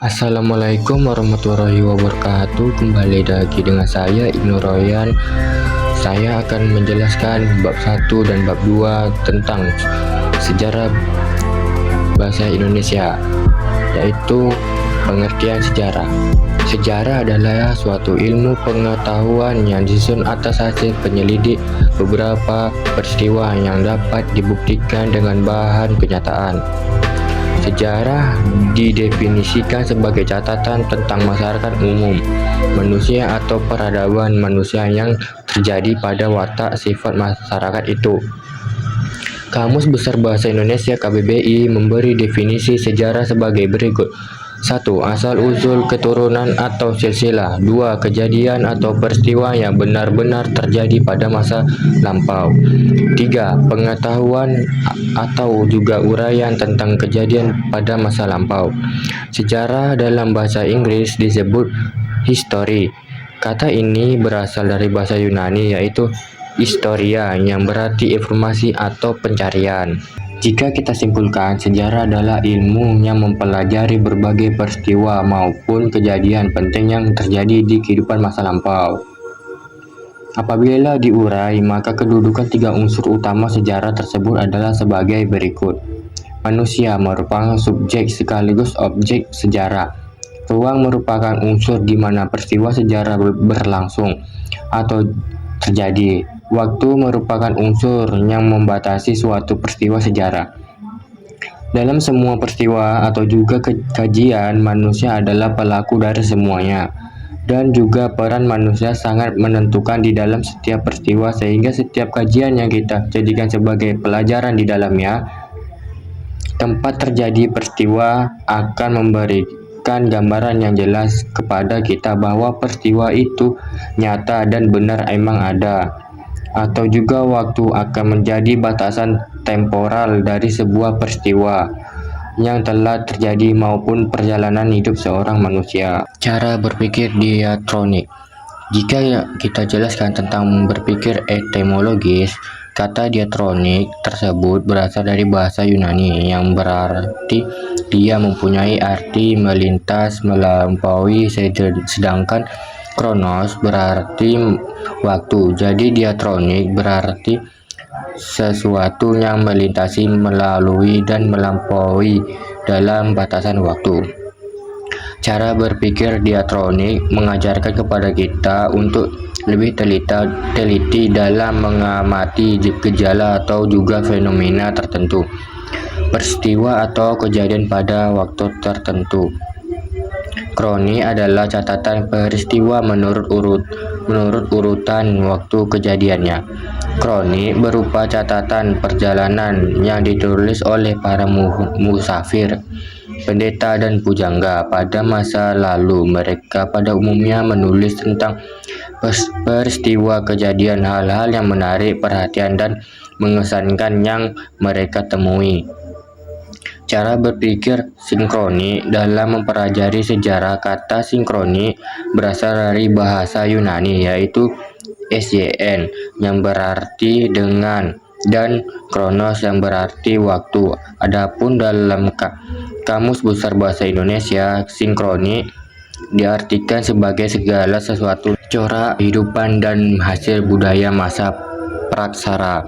Assalamualaikum warahmatullahi wabarakatuh. Kembali lagi dengan saya Ibnu Royan. Saya akan menjelaskan bab 1 dan bab 2 tentang sejarah bahasa Indonesia, yaitu pengertian sejarah. Sejarah adalah suatu ilmu pengetahuan yang disusun atas hasil penyelidik beberapa peristiwa yang dapat dibuktikan dengan bahan kenyataan. Sejarah didefinisikan sebagai catatan tentang masyarakat umum, manusia atau peradaban manusia yang terjadi pada watak sifat masyarakat itu. Kamus Besar Bahasa Indonesia KBBI memberi definisi sejarah sebagai berikut. 1. Asal-usul keturunan atau silsilah. 2. Kejadian atau peristiwa yang benar-benar terjadi pada masa lampau. 3. Pengetahuan atau juga uraian tentang kejadian pada masa lampau. Sejarah dalam bahasa Inggris disebut history. Kata ini berasal dari bahasa Yunani, yaitu historia, yang berarti informasi atau pencarian. Jika kita simpulkan, sejarah adalah ilmu yang mempelajari berbagai peristiwa maupun kejadian penting yang terjadi di kehidupan masa lampau. Apabila diurai, maka kedudukan tiga unsur utama sejarah tersebut adalah sebagai berikut. Manusia merupakan subjek sekaligus objek sejarah. Ruang merupakan unsur di mana peristiwa sejarah berlangsung atau terjadi. Waktu merupakan unsur yang membatasi suatu peristiwa sejarah. Dalam semua peristiwa atau juga kajian, manusia adalah pelaku dari semuanya. Dan juga peran manusia sangat menentukan di dalam setiap peristiwa, sehingga setiap kajian yang kita jadikan sebagai pelajaran di dalamnya, tempat terjadi peristiwa akan memberikan gambaran yang jelas kepada kita bahwa peristiwa itu nyata dan benar emang ada. Atau juga waktu akan menjadi batasan temporal dari sebuah peristiwa yang telah terjadi maupun perjalanan hidup seorang manusia. Cara berpikir diatronik. Jika kita jelaskan tentang berpikir etimologis, kata diatronik tersebut berasal dari bahasa Yunani yang berarti dia mempunyai arti melintas, melampaui, sedangkan kronos berarti waktu. Jadi diatronik berarti sesuatu yang melintasi, melalui, dan melampaui dalam batasan waktu. Cara berpikir diatronik mengajarkan kepada kita untuk lebih teliti dalam mengamati gejala atau juga fenomena tertentu, peristiwa atau kejadian pada waktu tertentu. Kroni adalah catatan peristiwa menurut urutan waktu kejadiannya. Kroni berupa catatan perjalanan yang ditulis oleh para musafir, pendeta, dan pujangga pada masa lalu. Mereka pada umumnya menulis tentang peristiwa kejadian, hal-hal yang menarik perhatian dan mengesankan yang mereka temui. Cara berpikir sinkroni. Dalam mempelajari sejarah, kata sinkroni berasal dari bahasa Yunani, yaitu syn yang berarti dengan dan kronos yang berarti waktu. Adapun dalam Kamus Besar Bahasa Indonesia, sinkroni diartikan sebagai segala sesuatu corak kehidupan dan hasil budaya masa praksara.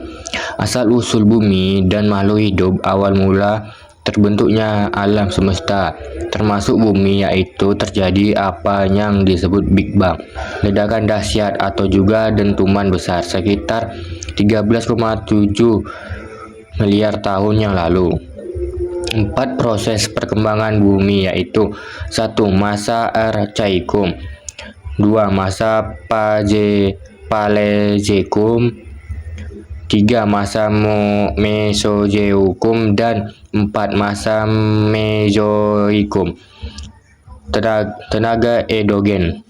Asal usul bumi dan makhluk hidup, awal mula terbentuknya alam semesta, termasuk bumi, yaitu terjadi apa yang disebut Big Bang, ledakan dahsyat atau juga dentuman besar sekitar 13,7 miliar tahun yang lalu. 4 proses perkembangan bumi, yaitu 1. Masa Archaikum, 2. Masa Paleozoikum, 3. Masa Mesozoikum, dan 4. Masa Mesozoikum. Tenaga endogen.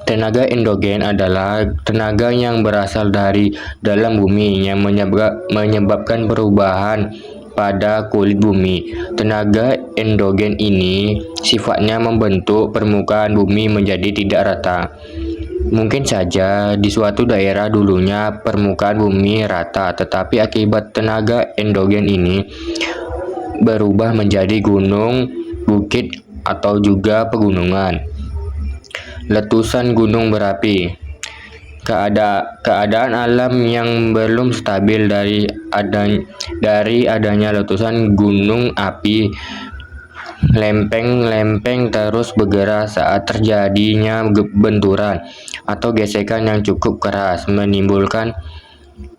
Tenaga endogen adalah tenaga yang berasal dari dalam bumi yang menyebabkan perubahan pada kulit bumi. Tenaga endogen ini sifatnya membentuk permukaan bumi menjadi tidak rata. Mungkin saja di suatu daerah dulunya permukaan bumi rata, tetapi akibat tenaga endogen ini berubah menjadi gunung, bukit, atau juga pegunungan. Letusan gunung berapi. Keadaan alam yang belum stabil dari adanya letusan gunung api. Lempeng-lempeng terus bergerak saat terjadinya benturan atau gesekan yang cukup keras, menimbulkan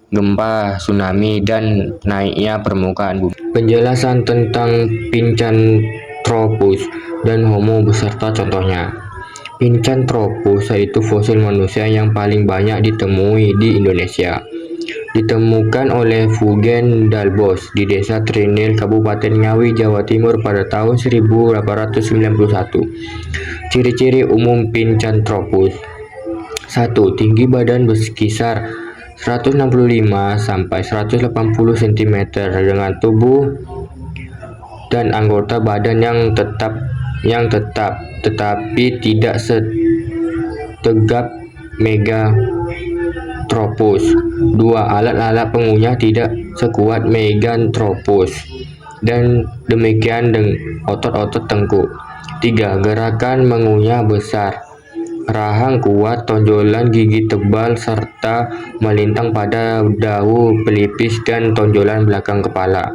gempa, tsunami, dan naiknya permukaan bumi. Penjelasan tentang Pincantropus dan Homo beserta contohnya. Pincantropus yaitu fosil manusia yang paling banyak ditemui di Indonesia. Ditemukan oleh Fugen Dalbos di Desa Trinil, Kabupaten Ngawi, Jawa Timur pada tahun 1891. Ciri-ciri umum Pincantropus. 1. Tinggi badan berkisar 165 sampai 180 cm dengan tubuh dan anggota badan yang tetap tetapi tidak setegap Meganthropus. 2. Alat-alat pengunyah tidak sekuat Meganthropus dan demikian otot-otot tengkuk. 3. Gerakan mengunyah besar, rahang kuat, tonjolan gigi tebal, serta melintang pada dagu pelipis dan tonjolan belakang kepala.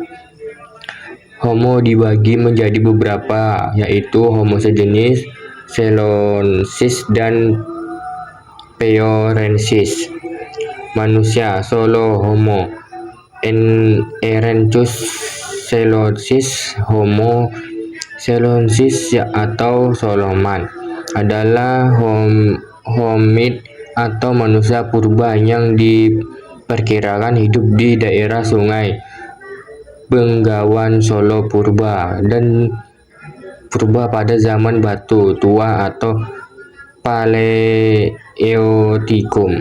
Homo dibagi menjadi beberapa, yaitu Homo sejenis, Ceylonensis, dan Peorensis. Manusia solo Homo erectus ceylonensis. Homo ceylonensis atau Solomon adalah hominid atau manusia purba yang diperkirakan hidup di daerah Sungai Bengawan Solo Purba dan purba pada zaman batu tua atau Paleotikum.